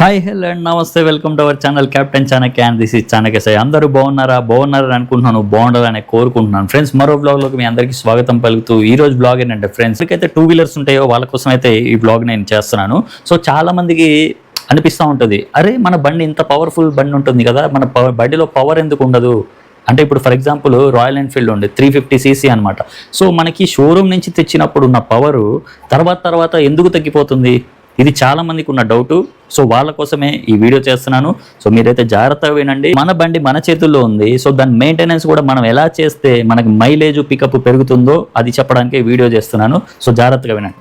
Hi hello and నమస్తే, welcome to our channel captain Chanakya and this is Chanakya Sai. అందరూ బాగున్నారని అనుకుంటున్నాను, బాగుండాలని కోరుకుంటున్నాను. ఫ్రెండ్స్, మరో బ్లాగ్లోకి మీ అందరికీ స్వాగతం పలుకుతూ ఈ రోజు బ్లాగ్ ఏంటంటే ఫ్రెండ్స్, అయితే 2 వీలర్స్ ఉంటాయో వాళ్ళ కోసం అయితే ఈ బ్లాగ్ నేను చేస్తున్నాను. సో చాలా మందికి అనిపిస్తూ ఉంటుంది, అరే మన బండి ఇంత పవర్ఫుల్ బండి ఉంటుంది కదా, మన బండిలో పవర్ ఎందుకు ఉండదు అంటే, ఇప్పుడు ఫర్ ఎగ్జాంపుల్ రాయల్ ఎన్ఫీల్డ్ ఉంది 350cc అనమాట. సో మనకి షోరూమ్ నుంచి తెచ్చినప్పుడు ఉన్న పవరు తర్వాత ఎందుకు తగ్గిపోతుంది, ఇది చాలా మందికి ఉన్న డౌట్. సో వాళ్ళ కోసమే ఈ వీడియో చేస్తున్నాను. సో మీరైతే జాగ్రత్తగా వినండి. మన బండి మన చేతుల్లో ఉంది. సో దాని మెయింటెనెన్స్ కూడా మనం ఎలా చేస్తే మనకి మైలేజ్ పికప్ పెరుగుతుందో అది చెప్పడానికి వీడియో చేస్తున్నాను. సో జాగ్రత్తగా వినండి.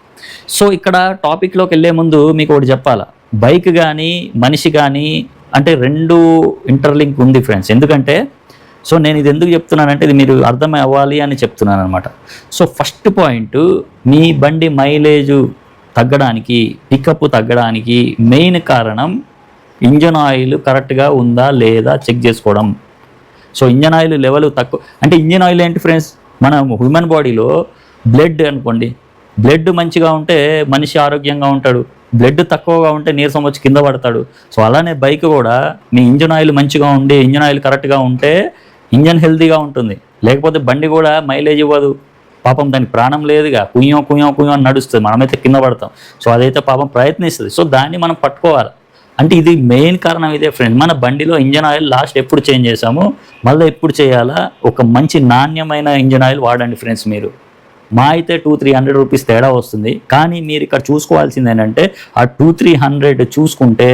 సో ఇక్కడ టాపిక్లోకి వెళ్ళే ముందు మీకు ఒకటి చెప్పాలా, బైక్ కానీ మనిషి కానీ అంటే రెండు ఇంటర్లింక్ ఉంది ఫ్రెండ్స్. ఎందుకంటే సో నేను ఇది ఎందుకు చెప్తున్నానంటే ఇది మీరు అర్థం అవ్వాలి అని చెప్తున్నాను అనమాట. సో ఫస్ట్ పాయింట్, మీ బండి మైలేజ్ తగ్గడానికి, పికప్ తగ్గడానికి మెయిన్ కారణం ఇంజన్ ఆయిల్ కరెక్ట్గా ఉందా లేదా చెక్ చేసుకోవడం. సో ఇంజన్ ఆయిల్ లెవెల్ తక్కువ అంటే, ఇంజన్ ఆయిల్ ఏంటి ఫ్రెండ్స్, మన హ్యూమన్ బాడీలో బ్లడ్ అనుకోండి, బ్లడ్ మంచిగా ఉంటే మనిషి ఆరోగ్యంగా ఉంటాడు, బ్లడ్ తక్కువగా ఉంటే నీరసం వచ్చి కింద పడతాడు. సో అలానే బైక్ కూడా మీ ఇంజన్ ఆయిల్ మంచిగా ఉండి, ఇంజన్ ఆయిల్ కరెక్ట్గా ఉంటే ఇంజన్ హెల్తీగా ఉంటుంది, లేకపోతే బండి కూడా మైలేజ్ ఇవ్వదు. పాపం దానికి ప్రాణం లేదుగా, కుయ్యం అని నడుస్తుంది, మనమైతే కింద పడతాం. సో అదైతే పాపం ప్రయత్నిస్తుంది. సో దాన్ని మనం పట్టుకోవాలి. అంటే ఇది మెయిన్ కారణం ఇదే ఫ్రెండ్. మన బండిలో ఇంజన్ ఆయిల్ లాస్ట్ ఎప్పుడు చేంజ్ చేసాము, మళ్ళీ ఎప్పుడు చేయాలా, ఒక మంచి నాణ్యమైన ఇంజన్ ఆయిల్ వాడండి ఫ్రెండ్స్. మీరు మా అయితే 200-300 రూపీస్ తేడా వస్తుంది. కానీ మీరు ఇక్కడ చూసుకోవాల్సింది ఏంటంటే, ఆ 200-300 చూసుకుంటే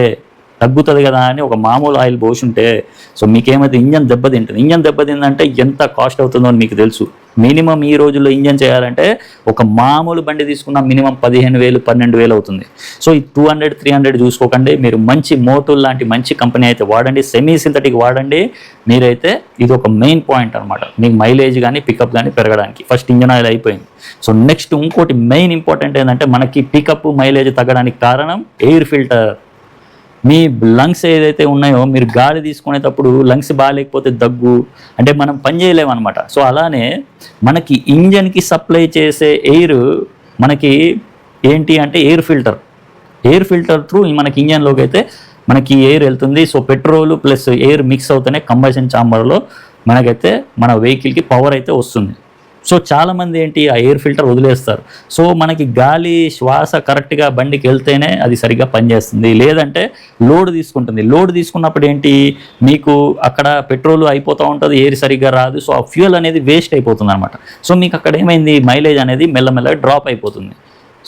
తగ్గుతుంది కదా అని ఒక మామూలు ఆయిల్ పోసుంటే, సో మీకేమైతే ఇంజన్ దెబ్బతింటుంది. ఇంజన్ దెబ్బతిందంటే ఎంత కాస్ట్ అవుతుందో అని మీకు తెలుసు. మినిమం ఈ రోజుల్లో ఇంజన్ చేయాలంటే ఒక మామూలు బండి తీసుకున్న మినిమం 15,000-12,000 అవుతుంది. సో ఈ 200-300 చూసుకోకండి. మీరు మంచి మోటోల్ లాంటి మంచి కంపెనీ అయితే వాడండి, సెమీ సింథటిక్ వాడండి. మీరైతే ఇది ఒక మెయిన్ పాయింట్ అనమాట, మీకు మైలేజ్ కానీ పికప్ కానీ పెరగడానికి. ఫస్ట్ ఇంజన్ ఆయిల్ అయిపోయింది. సో నెక్స్ట్ ఇంకోటి మెయిన్ ఇంపార్టెంట్ ఏంటంటే, మనకి పికప్ మైలేజ్ తగ్గడానికి కారణం ఎయిర్ ఫిల్టర్. మీ లంగ్స్ ఏదైతే ఉన్నాయో, మీరు గాలి తీసుకునేటప్పుడు లంగ్స్ బాగాలేకపోతే దగ్గు అంటే మనం పని చేయలేమన్నమాట. సో అలానే మనకి ఇంజన్కి సప్లై చేసే ఎయిర్ మనకి ఏంటి అంటే ఎయిర్ ఫిల్టర్ త్రూ మనకి ఇంజన్లోకి అయితే మనకి ఎయిర్ వెళ్తుంది. So petrol plus air mix అవుతూనే కంబషన్ ఛాంబర్లో మనకైతే మన వెహికల్కి పవర్ అయితే వస్తుంది. సో చాలామంది ఏంటి, ఆ ఎయిర్ ఫిల్టర్ వదిలేస్తారు. సో మనకి గాలి శ్వాస కరెక్ట్గా బండికి వెళ్తేనే అది సరిగ్గా పనిచేస్తుంది, లేదంటే లోడ్ తీసుకుంటుంది. లోడ్ తీసుకున్నప్పుడు ఏంటి, మీకు అక్కడ పెట్రోల్ అయిపోతూ ఉంటుంది, ఎయిర్ సరిగ్గా రాదు. సో ఆ ఫ్యూయల్ అనేది వేస్ట్ అయిపోతుంది అనమాట. సో మీకు అక్కడ ఏమైంది, మైలేజ్ అనేది మెల్లమెల్లగా డ్రాప్ అయిపోతుంది.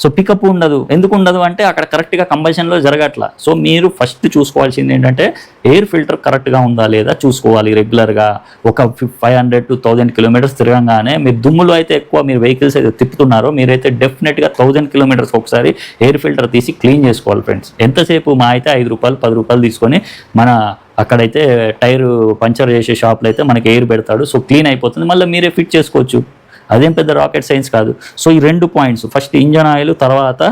సో పికప్ ఉండదు. ఎందుకు ఉండదు అంటే, అక్కడ కరెక్ట్గా కంబషన్లో జరగట్లా. సో మీరు ఫస్ట్ చూసుకోవాల్సింది ఏంటంటే, ఎయిర్ ఫిల్టర్ కరెక్ట్గా ఉందా లేదా చూసుకోవాలి. రెగ్యులర్గా ఒక 500-1000 కిలోమీటర్స్ తిరగంగానే, మీరు దుమ్ములు అయితే ఎక్కువ మీరు వెహికల్స్ అయితే తిప్పుతున్నారో, మీరైతే డెఫినెట్గా 1000 కిలోమీటర్స్ ఒకసారి ఎయిర్ ఫిల్టర్ తీసి క్లీన్ చేసుకోవాలి ఫ్రెండ్స్. ఎంతసేపు మా అయితే 5 రూపాయలు 10 రూపాయలు తీసుకొని మన అక్కడైతే టైర్ పంచర్ చేసే షాప్లో అయితే మనకి ఎయిర్ పెడతాడు. సో క్లీన్ అయిపోతుంది, మళ్ళీ మీరే ఫిట్ చేసుకోవచ్చు. అదేం పెద్ద రాకెట్ సైన్స్ కాదు. సో ఈ 2 పాయింట్స్, ఫస్ట్ ఇంజన్ ఆయిల్, తర్వాత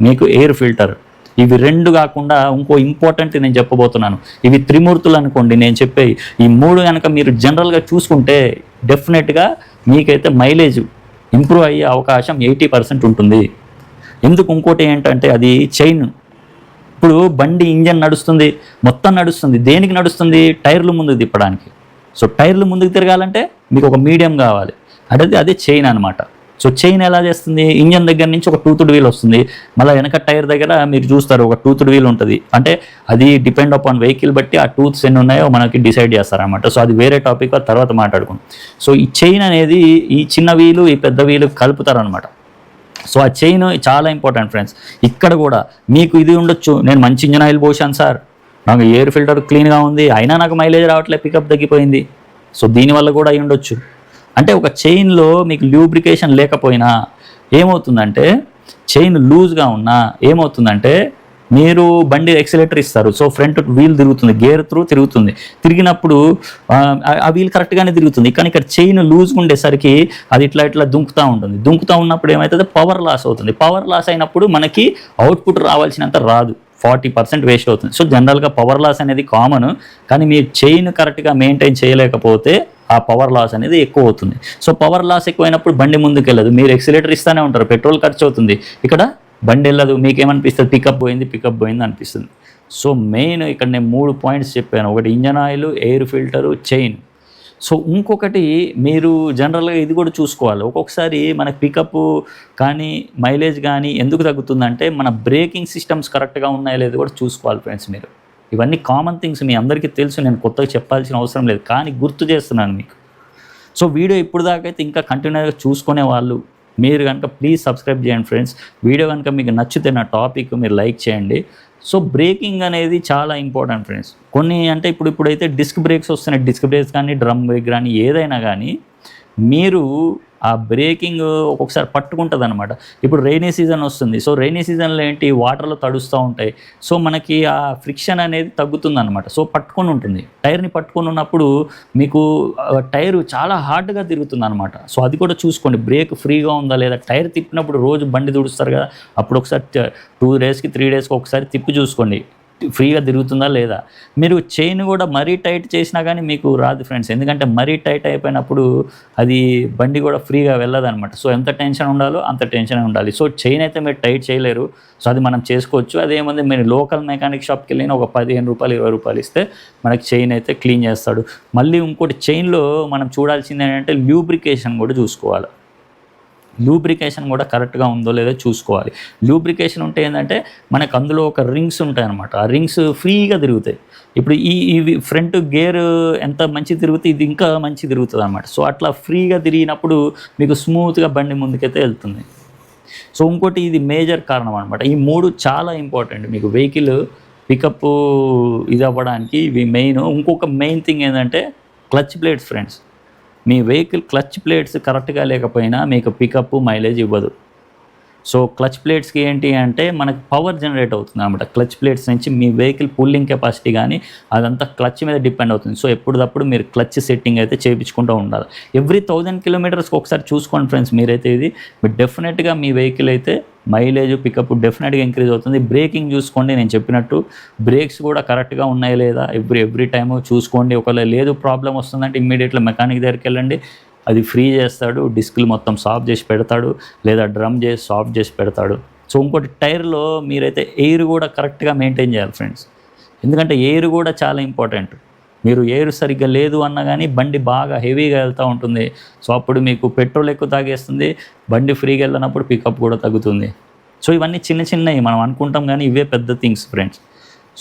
మీకు ఎయిర్ ఫిల్టర్. ఇవి 2 కాకుండా ఇంకో ఇంపార్టెంట్ నేను చెప్పబోతున్నాను. ఇవి త్రిమూర్తులు అనుకోండి నేను చెప్పే. ఈ 3 కనుక మీరు జనరల్గా చూసుకుంటే డెఫినెట్గా మీకైతే మైలేజ్ ఇంప్రూవ్ అయ్యే అవకాశం 80% ఉంటుంది. ఎందుకు, ఇంకోటి ఏంటంటే అది చైన్. ఇప్పుడు బండి ఇంజన్ నడుస్తుంది, మొత్తం నడుస్తుంది, దేనికి నడుస్తుంది, టైర్లు ముందుకు తిప్పడానికి. సో టైర్లు ముందుకు తిరగాలంటే మీకు ఒక మీడియం కావాలి, అదే చైన్ అనమాట. సో చైన్ ఎలా చేస్తుంది, ఇంజన్ దగ్గర నుంచి ఒక టూత్డ్ వీల్ వస్తుంది, మళ్ళీ వెనక టైర్ దగ్గర మీరు చూస్తారు ఒక టూత్డ్ వీల్ ఉంటుంది. అంటే అది డిపెండ్ అపాన్ వెహికల్ బట్టి ఆ టూత్స్ ఎన్ని ఉన్నాయో మనకి డిసైడ్ చేస్తారనమాట. సో అది వేరే టాపిక్, తర్వాత మాట్లాడుకుందాం. సో ఈ చైన్ అనేది ఈ చిన్న వీలు ఈ పెద్ద వీలు కలుపుతారనమాట. సో ఆ చైన్ చాలా ఇంపార్టెంట్ ఫ్రెండ్స్. ఇక్కడ కూడా మీకు ఇది ఉండొచ్చు, నేను మంచి ఇంజన్ ఆయిల్ పోసాను సార్, నాకు ఎయిర్ ఫిల్టర్ క్లీన్గా ఉంది, అయినా నాకు మైలేజ్ రావట్లేదు, పికప్ తగ్గిపోయింది. సో దీనివల్ల కూడా అయి ఉండొచ్చు. అంటే ఒక చైన్లో మీకు ల్యూబ్రికేషన్ లేకపోయినా ఏమవుతుందంటే, చైన్ లూజ్గా ఉన్నా ఏమవుతుందంటే, మీరు బండి ఎక్సిలేటర్ ఇస్తారు, సో ఫ్రంట్ వీల్ తిరుగుతుంది, గేర్ త్రూ తిరుగుతుంది, తిరిగినప్పుడు ఆ వీల్ కరెక్ట్గానే తిరుగుతుంది. కానీ ఇక్కడ చైన్ లూజ్గా ఉండేసరికి అది ఇట్లా దుంకుతూ ఉంటుంది. దుంకుతూ ఉన్నప్పుడు ఏమవుతుంది, పవర్ లాస్ అవుతుంది. పవర్ లాస్ అయినప్పుడు మనకి అవుట్పుట్ రావాల్సినంత రాదు, 40% వేస్ట్ అవుతుంది. సో జనరల్గా పవర్ లాస్ అనేది కామన్, కానీ మీరు చైన్ కరెక్ట్గా మెయింటైన్ చేయలేకపోతే ఆ పవర్ లాస్ అనేది ఎక్కువ అవుతుంది. సో పవర్ లాస్ ఎక్కువైనప్పుడు బండి ముందుకు వెళ్ళదు, మీరు ఎక్సిలేటర్ ఇస్తూనే ఉంటారు, పెట్రోల్ ఖర్చు అవుతుంది, ఇక్కడ బండి వెళ్ళదు. మీకేమనిపిస్తుంది, పికప్ పోయింది అనిపిస్తుంది. సో మెయిన్ ఇక్కడ నేను 3 పాయింట్స్ చెప్పాను. ఒకటి engine oil, air filter, chain. So ఇంకొకటి మీరు జనరల్గా ఇది కూడా చూసుకోవాలి. ఒక్కొక్కసారి మన పికప్ కానీ మైలేజ్ కానీ ఎందుకు తగ్గుతుందంటే మన బ్రేకింగ్ సిస్టమ్స్ కరెక్ట్గా ఉన్నాయో లేదో కూడా చూసుకోవాలి ఫ్రెండ్స్ మీరు. ఇవన్నీ కామన్ థింగ్స్ మీ అందరికీ తెలుసు, నేను కొత్తగా చెప్పాల్సిన అవసరం లేదు, కానీ గుర్తు చేస్తున్నాను మీకు. సో వీడియో ఇప్పుడు దాకా అయితే ఇంకా కంటిన్యూగా చూసుకునే వాళ్ళు మీరు కనుక ప్లీజ్ సబ్స్క్రైబ్ చేయండి ఫ్రెండ్స్. వీడియో కనుక మీకు నచ్చితే నా టాపిక్ మీరు లైక్ చేయండి. సో బ్రేకింగ్ అనేది చాలా ఇంపార్టెంట్ ఫ్రెండ్స్. కొన్ని అంటే ఇప్పుడైతే డిస్క్ బ్రేక్స్ వస్తున్నాయి, డిస్క్ బ్రేక్స్ కానీ డ్రమ్ బ్రేక్ కానీ ఏదైనా కానీ మీరు ఆ బ్రేకింగ్ ఒక్కొక్కసారి పట్టుకుంటుంది అనమాట. ఇప్పుడు రైనీ సీజన్ వస్తుంది. సో రైనీ సీజన్లో ఏంటి, వాటర్లో తడుస్తూ ఉంటాయి. సో మనకి ఆ ఫ్రిక్షన్ అనేది తగ్గుతుంది అనమాట. సో పట్టుకొని ఉంటుంది, టైర్ని పట్టుకొని ఉన్నప్పుడు మీకు టైరు చాలా హార్డ్గా తిరుగుతుంది అనమాట. సో అది కూడా చూసుకోండి, బ్రేక్ ఫ్రీగా ఉందా లేదా. టైర్ తిప్పినప్పుడు రోజు బండి తుడుస్తారు కదా, అప్పుడు ఒకసారి 2 డేస్కి 3 డేస్కి ఒకసారి తిప్పి చూసుకోండి ఫ్రీగా తిరుగుతుందా లేదా. మీరు చైన్ కూడా మరీ టైట్ చేసినా కానీ మీకు రాదు ఫ్రెండ్స్, ఎందుకంటే మరీ టైట్ అయిపోయినప్పుడు అది బండి కూడా ఫ్రీగా వెళ్ళదనమాట. సో ఎంత టెన్షన్ ఉండాలో అంత టెన్షన్ ఉండాలి. సో చైన్ అయితే మీరు టైట్ చేయలేరు, సో అది మనం చేసుకోవచ్చు. అదేమంది మీరు లోకల్ మెకానిక్ షాప్కి వెళ్ళిన ఒక 15 రూపాయలు 20 రూపాయలు ఇస్తే మనకి చైన్ అయితే క్లీన్ చేస్తాడు. మళ్ళీ ఇంకోటి చైన్లో మనం చూడాల్సింది ఏంటంటే లూబ్రికేషన్ కూడా చూసుకోవాలి. లూబ్రికేషన్ కూడా కరెక్ట్గా ఉందో లేదో చూసుకోవాలి. లూబ్రికేషన్ ఉంటే ఏంటంటే మనకు అందులో ఒక రింగ్స్ ఉంటాయన్నమాట, ఆ రింగ్స్ ఫ్రీగా తిరుగుతాయి. ఇప్పుడు ఇవి ఫ్రంట్ గేర్ ఎంత మంచి తిరిగితే ఇది ఇంకా మంచి తిరుగుతుంది అనమాట. సో అట్లా ఫ్రీగా తిరిగినప్పుడు మీకు స్మూత్గా బండి ముందుకైతే వెళ్తుంది. సో ఇంకోటి ఇది మేజర్ కారణం అనమాట. ఈ 3 చాలా ఇంపార్టెంట్ మీకు వెహికల్ పికప్ ఇది అవ్వడానికి. ఇవి మెయిన్. ఇంకొక మెయిన్ థింగ్ ఏంటంటే క్లచ్ ప్లేట్స్ ఫ్రెండ్స్. మీ వెహికల్ క్లచ్ ప్లేట్స్ కరెక్ట్గా లేకపోయినా మీకు పికప్ మైలేజ్ ఇవ్వదు. సో క్లచ్ ప్లేట్స్కి ఏంటి అంటే మనకు పవర్ జనరేట్ అవుతుంది అన్నమాట. క్లచ్ ప్లేట్స్ నుంచి మీ వెహికల్ పుల్లింగ్ కెపాసిటీ కానీ అదంతా క్లచ్ మీద డిపెండ్ అవుతుంది. సో ఎప్పటికప్పుడు మీరు క్లచ్ సెట్టింగ్ అయితే చేయించుకుంటూ ఉండాలి. ఎవ్రీ 1000 కిలోమీటర్స్కి ఒకసారి చూసుకోండి ఫ్రెండ్స్ మీరైతే. ఇది మీరు డెఫినెట్గా మీ వెహికల్ అయితే మైలేజ్ పికప్ డెఫినెట్గా ఇంక్రీజ్ అవుతుంది. బ్రేకింగ్ చూసుకోండి, నేను చెప్పినట్టు బ్రేక్స్ కూడా కరెక్ట్గా ఉన్నాయి లేదా ఎవ్రీ టైము చూసుకోండి. ఒకవేళ లేదు ప్రాబ్లం వస్తుందంటే ఇమ్మీడియట్గా మెకానిక్ దగ్గరికి వెళ్ళండి, అది ఫ్రీ చేస్తాడు, డిస్క్లు మొత్తం సాఫ్ చేసి పెడతాడు, లేదా డ్రమ్ చేసి సాఫ్ చేసి పెడతాడు. సో ఇంకోటి టైర్లో మీరైతే ఎయిర్ కూడా కరెక్ట్గా మెయింటైన్ చేయాలి ఫ్రెండ్స్, ఎందుకంటే ఎయిర్ కూడా చాలా ఇంపార్టెంట్. మీరు ఎయిర్ సరిగ్గా లేదు అన్నా కానీ బండి బాగా హెవీగా వెళ్తూ ఉంటుంది. సో అప్పుడు మీకు పెట్రోల్ ఎక్కువ తాగేస్తుంది, బండి ఫ్రీగా వెళ్ళినప్పుడు పికప్ కూడా తగ్గుతుంది. సో ఇవన్నీ చిన్నవి మనం అనుకుంటాం కానీ ఇవే పెద్ద థింగ్స్ ఫ్రెండ్స్.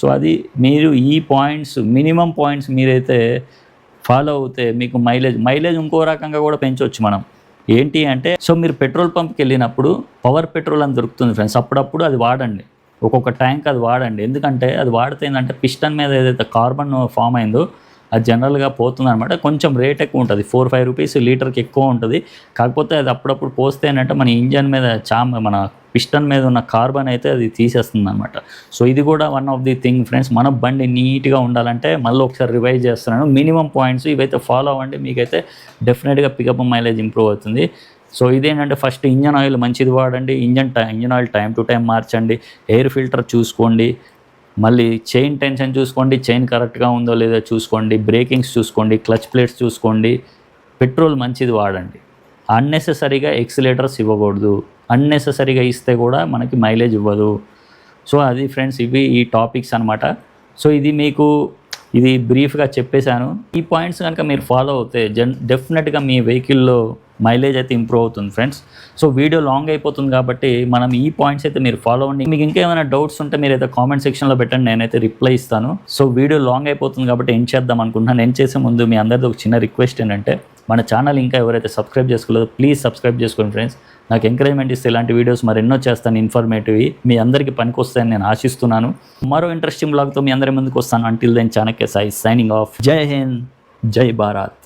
సో అది మీరు ఈ పాయింట్స్ మినిమం పాయింట్స్ మీరైతే ఫాలో అవుతే మీకు మైలేజ్ ఇంకో రకంగా కూడా పెంచవచ్చు మనం. ఏంటి అంటే సో మీరు పెట్రోల్ పంప్కి వెళ్ళినప్పుడు పవర్ పెట్రోల్ అని దొరుకుతుంది ఫ్రెండ్స్, అప్పుడప్పుడు అది వాడండి. ఒక్కొక్క ట్యాంక్ అది వాడండి. ఎందుకంటే అది వాడితే ఏంటంటే పిస్టన్ మీద ఏదైతే కార్బన్ ఫామ్ అయిందో అది జనరల్గా పోతుంది అనమాట. కొంచెం రేట్ ఎక్కువ ఉంటుంది, 4-5 రూపీస్ లీటర్కి ఎక్కువ ఉంటుంది. కాకపోతే అది అప్పుడప్పుడు పోస్తే ఏంటంటే మన ఇంజన్ మీద మన పిస్టన్ మీద ఉన్న కార్బన్ అయితే అది తీసేస్తుంది అనమాట. సో ఇది కూడా one of the thing friends. మన బండి నీట్గా ఉండాలంటే మళ్ళీ ఒకసారి రివైజ్ చేస్తున్నాను. మినిమం పాయింట్స్ ఇవైతే ఫాలో అవ్వండి, మీకైతే డెఫినెట్గా పికప్ మైలేజ్ ఇంప్రూవ్ అవుతుంది. సో ఇదేంటంటే ఫస్ట్ ఇంజన్ ఆయిల్ మంచిది వాడండి, engine oil time to time మార్చండి, ఎయిర్ ఫిల్టర్ చూసుకోండి, మళ్ళీ చైన్ టెన్షన్ చూసుకోండి, చైన్ కరెక్ట్గా ఉందో లేదో చూసుకోండి, బ్రేకింగ్స్ చూసుకోండి, క్లచ్ ప్లేట్స్ చూసుకోండి, పెట్రోల్ మంచిది వాడండి. అన్నెసెసరీగా ఎక్సిలేటర్స్ ఇవ్వకూడదు, అన్నెసెసరీగా ఇస్తే కూడా మనకి మైలేజ్ ఇవ్వదు. సో అది ఫ్రెండ్స్ ఇవి ఈ టాపిక్స్ అనమాట. సో ఇది మీకు ఇది బ్రీఫ్గా చెప్పేశాను. ఈ పాయింట్స్ కనుక మీరు ఫాలో అవుతే డెఫినెట్గా మీ వెహికల్లో మైలేజ్ అయితే ఇంప్రూవ్ అవుతుంది ఫ్రెండ్స్. సో వీడియో లాంగ్ అయిపోతుంది కాబట్టి మనం ఈ పాయింట్స్ అయితే మీరు ఫాలో అవ్వండి. మీకు ఇంకేమైనా డౌట్స్ ఉంటే మీరు అయితే కామెంట్ సెక్షన్లో పెట్టండి, నేనైతే రిప్లై ఇస్తాను. సో వీడియో లాంగ్ అయిపోతుంది కాబట్టి ఏం చేద్దాం అనుకుంటున్నాను. నేను చేసే ముందు మీ అందరితో ఒక చిన్న రిక్వెస్ట్ ఏంటంటే మన ఛానల్ ఇంకా ఎవరైతే సబ్స్క్రైబ్ చేసుకోలేదో ప్లీజ్ సబ్స్క్రైబ్ చేసుకోండి ఫ్రెండ్స్. నాకు ఎంకరేజ్మెంట్ ఇస్తే ఇలాంటి వీడియోస్ మరెన్నో చేస్తాను, ఇన్ఫర్మేటివ్, మీ అందరికీ పనికి వస్తాయని నేను ఆశిస్తున్నాను. మరో ఇంట్రెస్టింగ్ బ్లాగ్తో మీ అందరి ముందుకు వస్తాను. Until then Chanakya Sai signing off. Jai Hind, జై భారత్.